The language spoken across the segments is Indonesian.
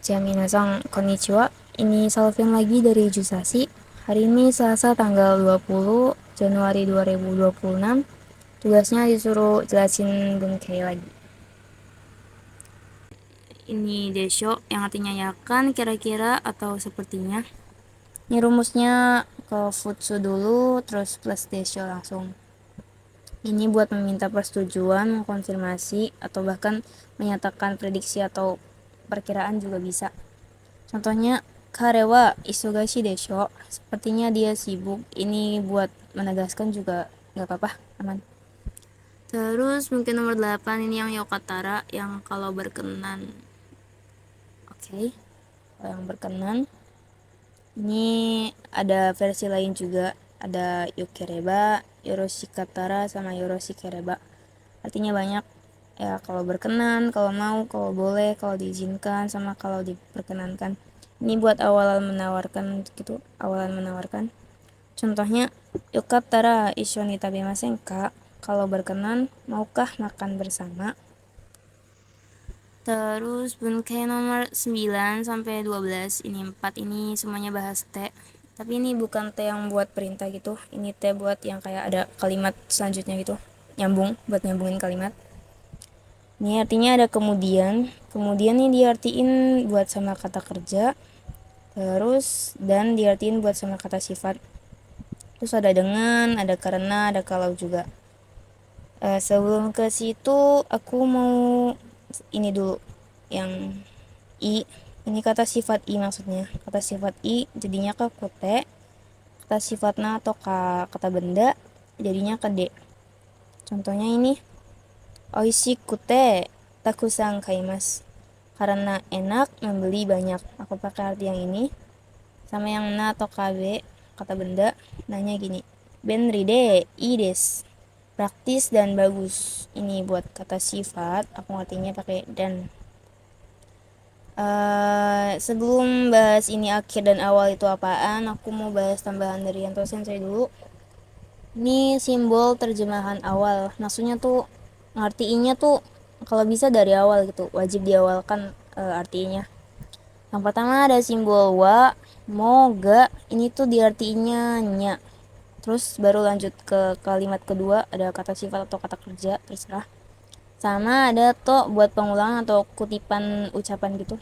Jaminasang konnichiwa. Ini Salvin lagi dari Jusasi. Hari ini Selasa tanggal 20 Januari 2026. Tugasnya disuruh jelasin Bunkei lagi. Ini desho yang artinya yakan, kira-kira atau sepertinya. Ini rumusnya ke futsu dulu terus plus desho langsung. Ini buat meminta persetujuan, mengkonfirmasi, atau bahkan menyatakan prediksi atau perkiraan juga bisa. Contohnya, kare wa isogashi desho. Sepertinya dia sibuk. Ini buat menegaskan juga nggak apa-apa, aman. Terus mungkin nomor 8 ini yang yokatara, yang kalau berkenan. Oke. Kalau yang berkenan. Ini ada versi lain juga. Ada yokereba, yoroshikatara, sama yoroshikereba. Artinya banyak. Ya, kalau berkenan, kalau mau, kalau boleh, kalau diizinkan, sama kalau diperkenankan. Ini buat awalan menawarkan gitu, awalan menawarkan. Contohnya, yokattara ishoni tabemasen ka? Kalau berkenan, maukah makan bersama? Terus Bunkei nomor 9 sampai 12, ini 4 ini semuanya bahas te. Tapi ini bukan te yang buat perintah gitu. Ini te buat yang kayak ada kalimat selanjutnya gitu. Nyambung, buat nyambungin kalimat. Ini artinya ada kemudian. Kemudian ini diartiin buat sama kata kerja. Terus dan diartiin buat sama kata sifat. Terus ada dengan, ada karena, ada kalau juga. Sebelum ke situ aku mau ini dulu yang i. Ini kata sifat i maksudnya. Kata sifat i jadinya ke kote. Kata sifatna atau kata benda jadinya ke de. Contohnya ini oishikute takusan kaimasu. Karena enak membeli banyak. Aku pakai arti yang ini. Sama yang na atau kabe kata benda nanya gini. Benri de ii desu. Praktis dan bagus. Ini buat kata sifat. Aku artinya pakai dan. Sebelum bahas ini akhir dan awal itu apaan, aku mau bahas tambahan dari Yanto Sensei dulu. Ini simbol terjemahan awal. Maksudnya tuh ngartiinnya tuh kalau bisa dari awal gitu, wajib diawalkan artinya. Yang pertama ada simbol wa, mo, ga. Ini tuh diartiinnya nya. Terus baru lanjut ke kalimat kedua, ada kata sifat atau kata kerja, terserah. Sama ada to buat pengulangan atau kutipan ucapan gitu.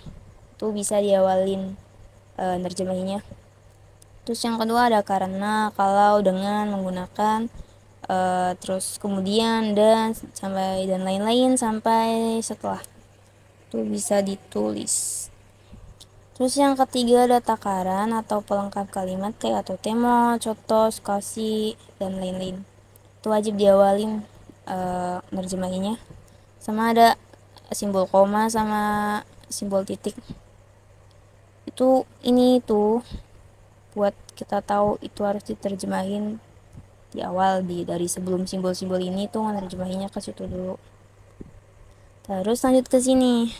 Tuh bisa diawalin nerjemahinya. Terus yang kedua ada karena, kalau, dengan, menggunakan, terus kemudian, dan sampai dan lain-lain sampai setelah. Tuh bisa ditulis. Terus yang ketiga ada takaran atau pelengkap kalimat kayak atau temo, coto, skasi, dan lain-lain. Itu wajib diawalin nerjemahinya. Sama ada simbol koma sama simbol titik. Itu ini tuh buat kita tahu itu harus diterjemahin di awal dari sebelum simbol-simbol ini tuh nerjemahinnya ke situ dulu. Terus lanjut ke sini.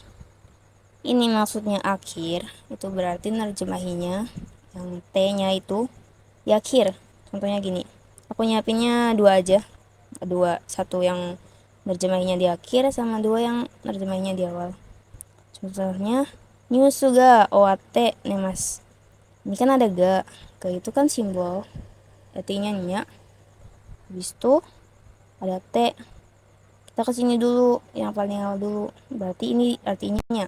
Ini maksudnya akhir, itu berarti nerjemahinya yang T-nya itu di akhir. Contohnya gini. Aku nyiapinnya dua aja. Satu yang nerjemahinya di akhir sama dua yang nerjemahinya di awal. Contohnya nyusu ga oate nemas. Ini kan ada ga. Ga itu kan simbol artinya nya. Habis itu ada t. Kita kesini dulu yang paling awal dulu. Berarti ini artinya nya.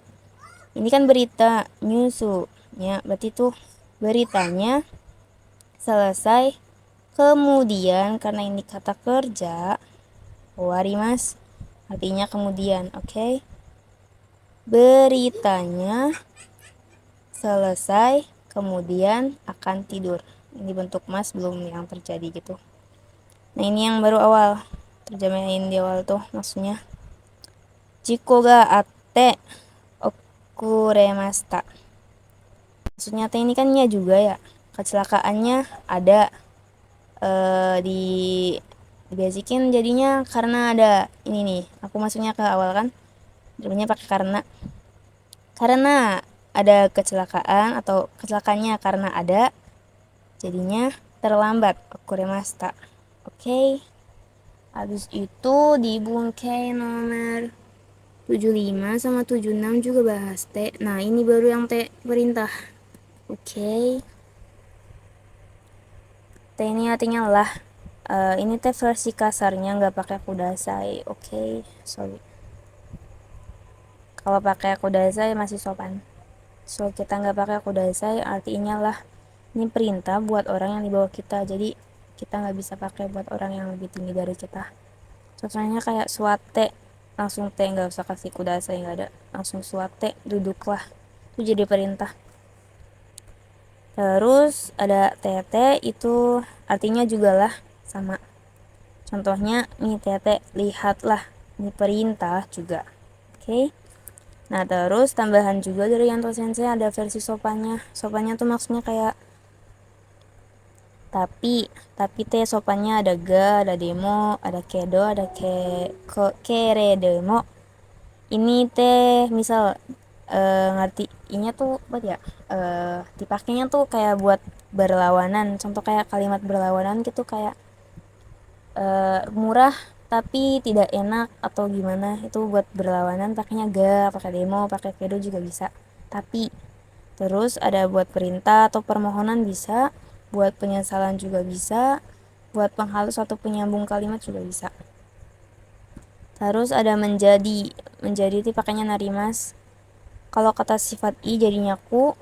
Ini kan berita nyusu nya. Berarti tuh beritanya selesai. Kemudian karena ini kata kerja warimas artinya kemudian, oke? Beritanya selesai kemudian akan tidur. Ini bentuk mas belum yang terjadi gitu. Nah ini yang baru awal, terjemahin di awal tuh maksudnya jiko ga atte okuremashita. Maksudnya ini kan nya juga ya, kecelakaannya ada. Di basicin jadinya karena ada ini nih. Aku masuknya ke awal kan, jadinya pakai karena ada kecelakaan atau kecelakaannya karena ada, jadinya terlambat okuremashita. Oke. Habis itu di Bunkei nomor 75 sama 76 juga bahas T. Nah, ini baru yang T perintah. Oke. T ini artinya lah. Ini T versi kasarnya, nggak pakai kudasai. Oke, sorry. Kalau pakai kudasai masih sopan. So, kita nggak pakai kudasai, artinya lah. Ini perintah buat orang yang di bawah kita. Jadi, kita nggak bisa pakai buat orang yang lebih tinggi dari kita. Contohnya kayak suate, langsung T, nggak usah kasih kudasai, nggak ada, langsung suate, duduklah, itu jadi perintah. Terus ada tete, itu artinya juga lah, sama. Contohnya nih tete, lihatlah, ini perintah juga. Oke. Nah, terus tambahan juga dari Yanto Sensei ada versi sopannya. Sopannya tuh maksudnya kayak tapi teh sopannya ada ga, ada demo, ada kedo, ada kere demo. Ini teh misal ngerti inya tuh buat ya, dipakainya tuh kayak buat berlawanan. Contoh kayak kalimat berlawanan gitu, kayak murah tapi tidak enak atau gimana, itu buat berlawanan pakainya ga, pakai demo, pakai kedo juga bisa. Tapi terus ada buat perintah atau permohonan bisa, buat penyesalan juga bisa, buat penghalus atau penyambung kalimat juga bisa. Terus ada menjadi. Menjadi itu pakainya narimas. Kalau kata sifat i jadinya ku.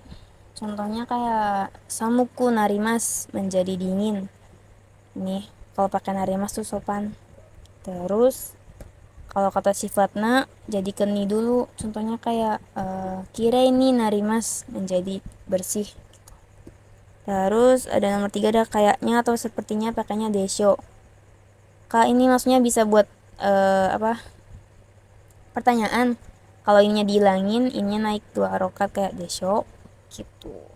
Contohnya kayak samuku narimas, menjadi dingin. Nih, kalau pakai narimas tuh sopan. Terus kalau kata sifatna jadi keni dulu. Contohnya kayak kira ini narimas, menjadi bersih. Terus ada nomor 3, ada kayaknya atau sepertinya, pakainya desyo. Kak, ini maksudnya bisa buat apa, pertanyaan. Kalau ininya dihilangin, ininya naik 2 harokat kayak desyo gitu.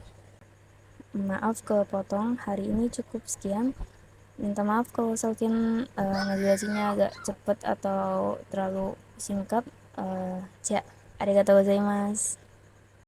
Maaf kepotong, hari ini cukup sekian. Minta maaf kalau mungkin ngejelasinnya agak cepet atau terlalu singkat. Ja, arigatou gozaimasu.